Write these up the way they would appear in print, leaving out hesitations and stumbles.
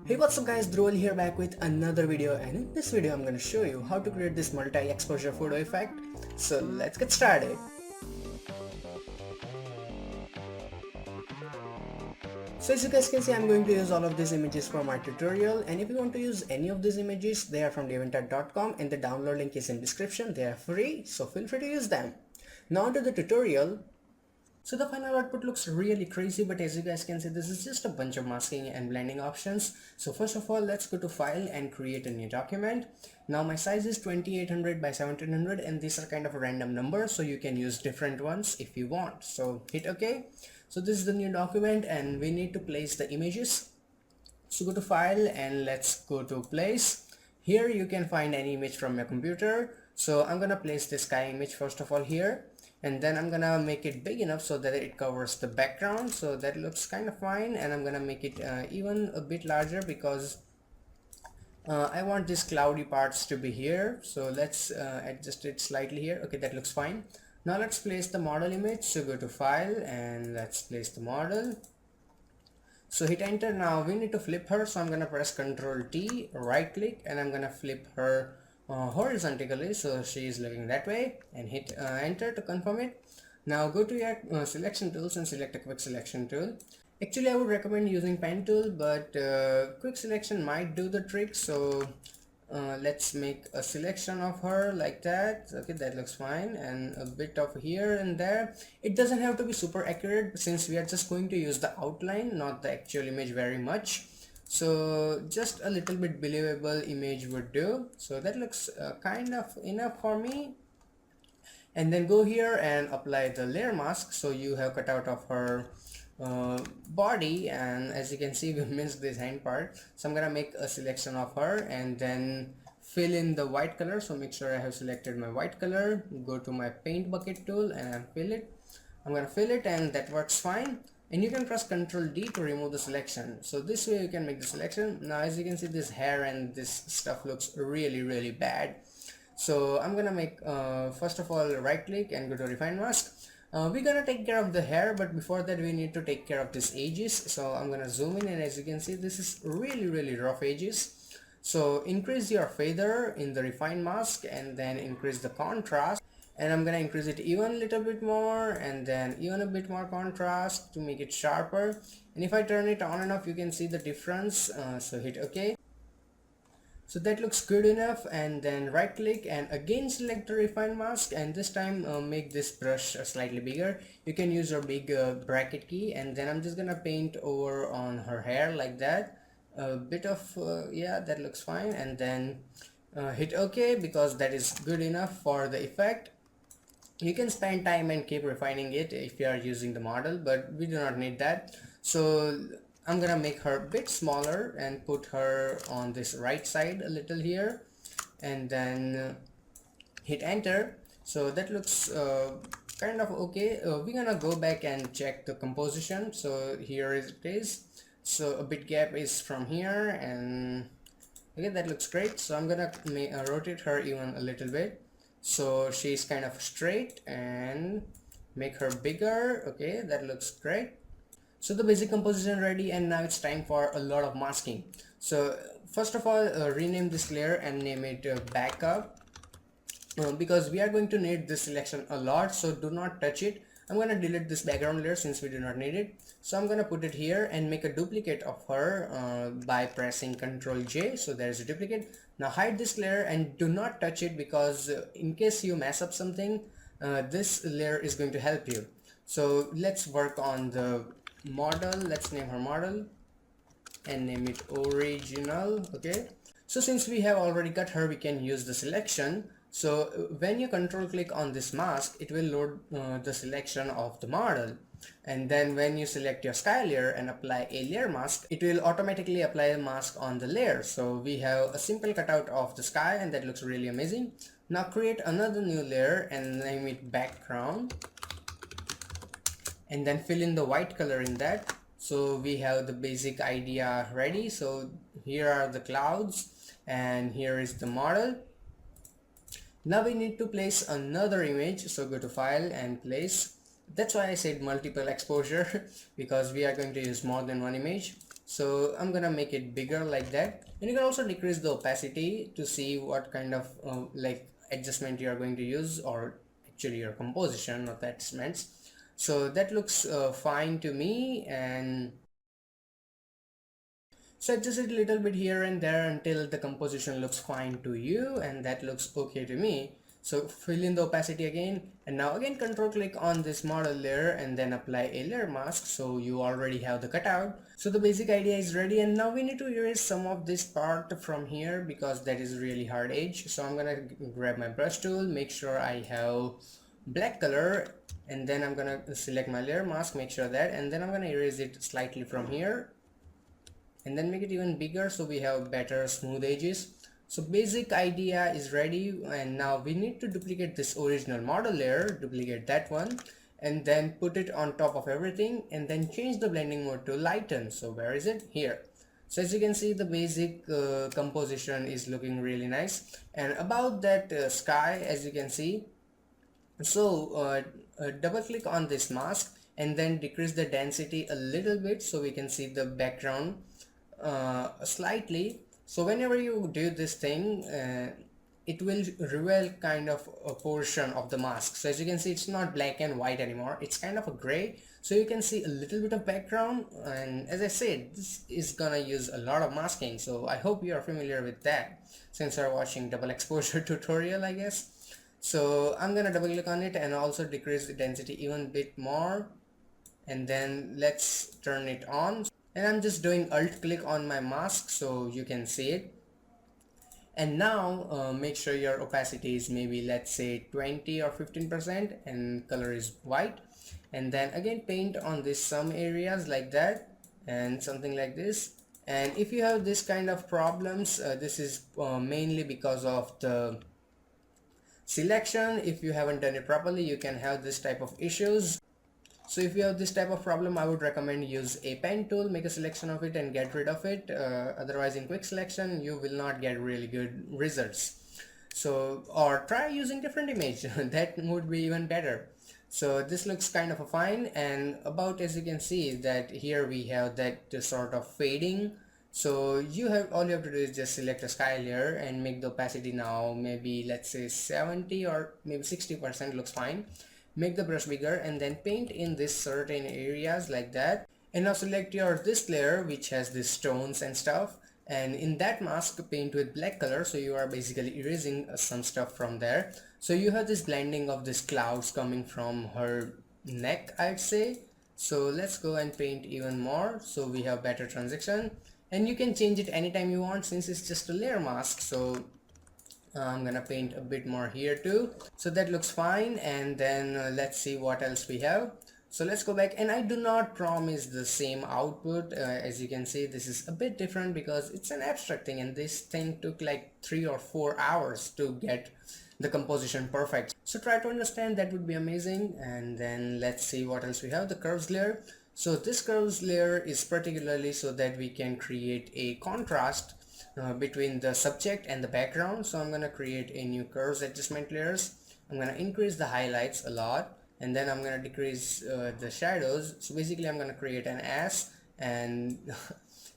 Hey, what's up guys, Dhruval here back with another video, and in this video I'm going to show you how to create this multi-exposure photo effect. So let's get started. So as you guys can see, I'm going to use all of these images for my tutorial, and if you want to use any of these images, they are from devantart.com and the download link is in description. They are free, so feel free to use them. Now onto the tutorial. So the final output looks really crazy, but as you guys can see, this is just a bunch of masking and blending options. So first of all, let's go to file and create a new document. Now my size is 2800 by 1700 and these are kind of random numbers, so you can use different ones if you want. So hit OK. So this is the new document and we need to place the images. So go to file and let's go to place. Here you can find any image from your computer. So I'm gonna place this sky image first of all here, and then I'm gonna make it big enough so that it covers the background, so that looks kind of fine. And I'm gonna make it even a bit larger because I want these cloudy parts to be here. So let's adjust it slightly here. Okay, that looks fine. Now let's place the model image. So go to file and let's place the model. So hit enter. Now we need to flip her, so I'm gonna press Ctrl T, right click, and I'm gonna flip her horizontally so she is looking that way, and hit enter to confirm it. Now go to your selection tools and select a quick selection tool. Actually I would recommend using pen tool, but quick selection might do the trick. So let's make a selection of her like that. Okay, that looks fine, and a bit of here and there. It doesn't have to be super accurate since we are just going to use the outline, not the actual image very much. So just a little bit believable image would do. So that looks kind of enough for me. And then go here and apply the layer mask. So you have cut out of her body, and as you can see we missed this hand part. So I'm gonna make a selection of her and then fill in the white color. So make sure I have selected my white color, go to my paint bucket tool and fill it. I'm gonna fill it and that works fine. And you can press Ctrl D to remove the selection. So this way you can make the selection. Now as you can see, this hair and this stuff looks really bad. So I'm gonna make first of all right click and go to refine mask. We're gonna take care of the hair, but before that we need to take care of these edges. So I'm gonna zoom in, and as you can see, this is really rough edges. So increase your feather in the refine mask and then increase the contrast, and I'm gonna increase it even a little bit more and then even a bit more contrast to make it sharper. And if I turn it on and off, you can see the difference. So hit OK. So that looks good enough, and then right click and again select the refine mask, and this time make this brush slightly bigger. You can use your big bracket key, and then I'm just gonna paint over on her hair like that. A bit of yeah, that looks fine, and then hit OK because that is good enough for the effect. You can spend time and keep refining it if you are using the model, but we do not need that. So I'm gonna make her a bit smaller and put her on this right side a little here, and then hit enter. So that looks kind of okay. We're gonna go back and check the composition. So here it is. So a bit gap is from here, and okay, that looks great. So I'm gonna rotate her even a little bit so she's kind of straight, and make her bigger. Okay, that looks great. So the basic composition ready, and now it's time for a lot of masking. So first of all, rename this layer and name it backup, because we are going to need this selection a lot, so do not touch it. I'm going to delete this background layer since we do not need it. So I'm going to put it here and make a duplicate of her by pressing Ctrl J. So there's a duplicate. Now hide this layer and do not touch it, because in case you mess up something, this layer is going to help you. So let's work on the model. Let's name her model and name it original. Okay, so since we have already cut her, we can use the selection. So when you control click on this mask, it will load the selection of the model, and then when you select your sky layer and apply a layer mask, it will automatically apply a mask on the layer. So we have a simple cutout of the sky, and that looks really amazing. Now create another new layer and name it background, and then fill in the white color in that. So we have the basic idea ready. So here are the clouds and here is the model. Now we need to place another image, so go to file and place. That's why I said multiple exposure because we are going to use more than one image. So I'm gonna make it bigger like that, and you can also decrease the opacity to see what kind of like adjustment you are going to use, or actually your composition, not the adjustments. So that looks fine to me, and so adjust it a little bit here and there until the composition looks fine to you, and that looks okay to me. So fill in the opacity again, and now again control click on this model layer and then apply a layer mask, so you already have the cutout. So the basic idea is ready, and now we need to erase some of this part from here because that is really hard edge. So I'm gonna grab my brush tool, make sure I have black color, and then I'm gonna select my layer mask, make sure that, and then I'm gonna erase it slightly from here and then make it even bigger so we have better smooth edges. So basic idea is ready, and now we need to duplicate this original model layer, duplicate that one, and then put it on top of everything, and then change the blending mode to lighten. So where is it? Here. So as you can see, the basic composition is looking really nice. And about that sky, as you can see, so double click on this mask and then decrease the density a little bit so we can see the background slightly. So whenever you do this thing, it will reveal kind of a portion of the mask. So as you can see, it's not black and white anymore, it's kind of a gray, so you can see a little bit of background. And as I said, this is gonna use a lot of masking, so I hope you are familiar with that since you're watching double exposure tutorial, I guess. So I'm gonna double click on it and also decrease the density even a bit more, and then let's turn it on. And I'm just doing alt click on my mask so you can see it. And now make sure your opacity is maybe, let's say, 20 or 15%, and color is white. And then again paint on this some areas like that and something like this. And if you have this kind of problems, this is mainly because of the selection. If you haven't done it properly, you can have this type of issues. So if you have this type of problem, I would recommend use a pen tool, make a selection of it and get rid of it. Otherwise in quick selection you will not get really good results. So, or try using different image that would be even better. So this looks kind of a fine. And about, as you can see, that here we have that sort of fading. So you have, all you have to do is just select a sky layer and make the opacity now maybe, let's say, 70 or maybe 60% looks fine. Make the brush bigger and then paint in this certain areas like that. And now select your this layer which has these stones and stuff, and in that mask paint with black color, so you are basically erasing some stuff from there. So you have this blending of these clouds coming from her neck, I'd say. So let's go and paint even more so we have better transition, and you can change it anytime you want since it's just a layer mask. So I'm gonna paint a bit more here too, so that looks fine. And then let's see what else we have. So let's go back, and I do not promise the same output. As you can see, this is a bit different because it's an abstract thing, and this thing took like 3 or 4 hours to get the composition perfect. So try to understand, that would be amazing. And then let's see what else we have. The curves layer. So this curves layer is particularly so that we can create a contrast between the subject and the background. So I'm going to create a new curves adjustment layers. I'm going to increase the highlights a lot, and then I'm going to decrease the shadows. So basically I'm going to create an S, and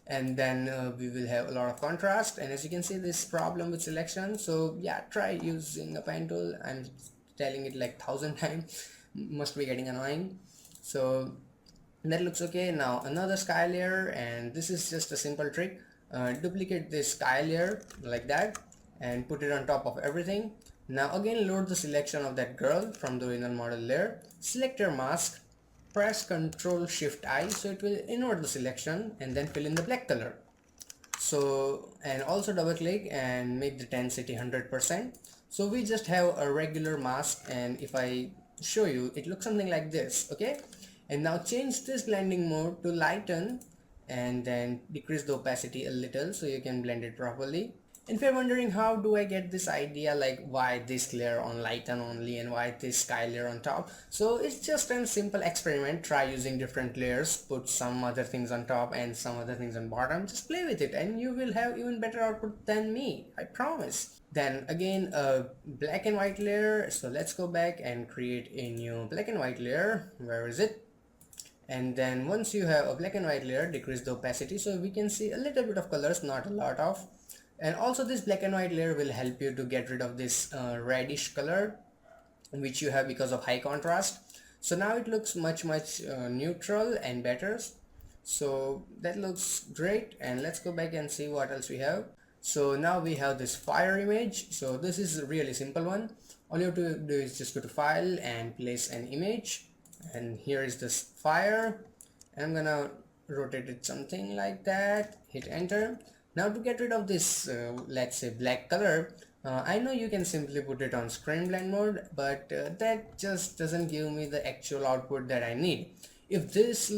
and then we will have a lot of contrast. And as you can see, this problem with selection, so yeah, try using a pen tool. I'm telling it like 1,000 times, must be getting annoying. So that looks okay. Now another sky layer, and this is just a simple trick. Duplicate this sky layer like that and put it on top of everything. Now again load the selection of that girl from the original model layer, select your mask, press Ctrl Shift I so it will invert the selection, and then fill in the black color. So, and also double click and make the density 100%. So we just have a regular mask, and if I show you, it looks something like this. Okay, and now change this blending mode to lighten, and then decrease the opacity a little so you can blend it properly. And if you're wondering how do I get this idea, like why this layer on lighten only and why this sky layer on top, so it's just a simple experiment. Try using different layers, put some other things on top and some other things on bottom, just play with it and you will have even better output than me, I promise. Then again a black and white layer, so let's go back and create a new black and white layer. Where is it? And then once you have a black and white layer, decrease the opacity so we can see a little bit of colors, not a lot of. And also this black and white layer will help you to get rid of this reddish color which you have because of high contrast. So now it looks much neutral and better. So that looks great, and let's go back and see what else we have. So now we have this fire image. So this is a really simple one. All you have to do is just go to file and place an image, and here is this fire. I'm gonna rotate it something like that, hit enter. Now to get rid of this let's say black color, I know you can simply put it on screen blend mode, but that just doesn't give me the actual output that I need. If this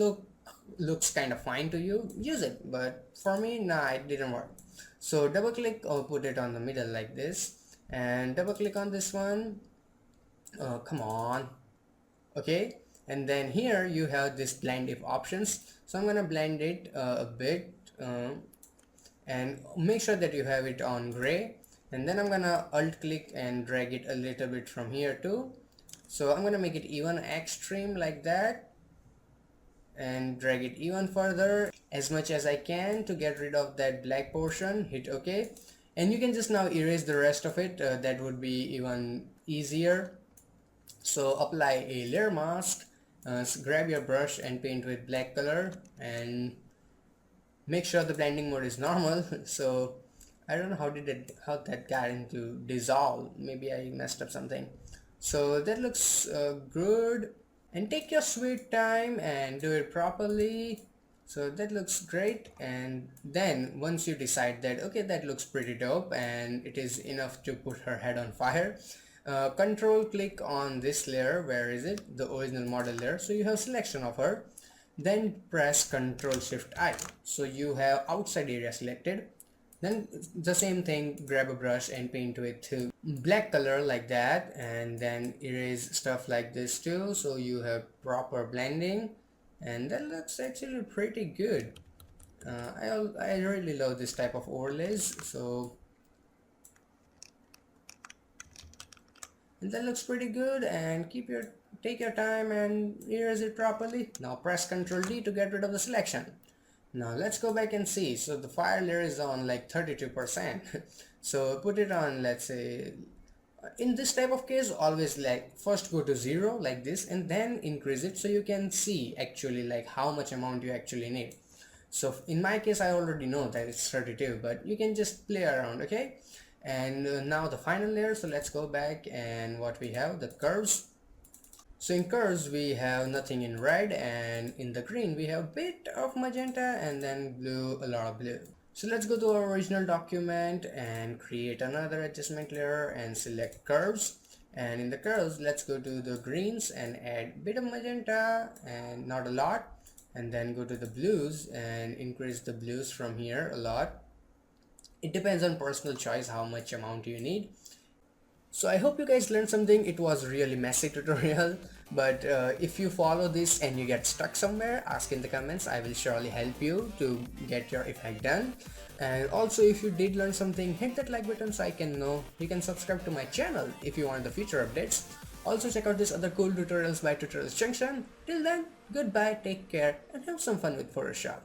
looks kind of fine to you, use it, but for me, nah, it didn't work. So double click or put it on the middle like this, and double click on this one. Come on. Okay, and then here you have this blend if options. So I'm gonna blend it a bit and make sure that you have it on gray, and then I'm gonna alt click and drag it a little bit from here too. So I'm gonna make it even extreme like that, and drag it even further as much as I can to get rid of that black portion. Hit OK, and you can just now erase the rest of it. That would be even easier. So apply a layer mask, grab your brush and paint with black color, and make sure the blending mode is normal. So I don't know how that got into dissolve. Maybe I messed up something. So that looks good, and take your sweet time and do it properly. So that looks great. And then once you decide that okay, that looks pretty dope and it is enough to put her head on fire, control click on this layer. Where is it? The original model layer. So you have selection of her, then press Ctrl Shift I, so you have outside area selected. Then the same thing, grab a brush and paint with black color like that, and then erase stuff like this too, so you have proper blending, and that looks actually pretty good. I really love this type of overlays. So and that looks pretty good, and take your time and erase it properly. Now press Ctrl D to get rid of the selection. Now let's go back and see. So the fire layer is on like 32%. So put it on, let's say, in this type of case, always like first go to 0 like this and then increase it so you can see actually like how much amount you actually need. So in my case, I already know that it's 32, but you can just play around, okay? And now the final layer. So let's go back, and what we have, the curves. So in curves we have nothing in red, and in the green we have a bit of magenta, and then blue, a lot of blue. So let's go to our original document and create another adjustment layer and select curves. And in the curves, let's go to the greens and add a bit of magenta, and not a lot. And then go to the blues and increase the blues from here a lot. It depends on personal choice how much amount you need. So I hope you guys learned something. It was really messy tutorial, but if you follow this and you get stuck somewhere, ask in the comments. I will surely help you to get your effect done. And also, if you did learn something, hit that like button so I can know. You can subscribe to my channel if you want the future updates. Also check out these other cool tutorials by Tutorials Junction. Till then, goodbye, take care, and have some fun with Photoshop.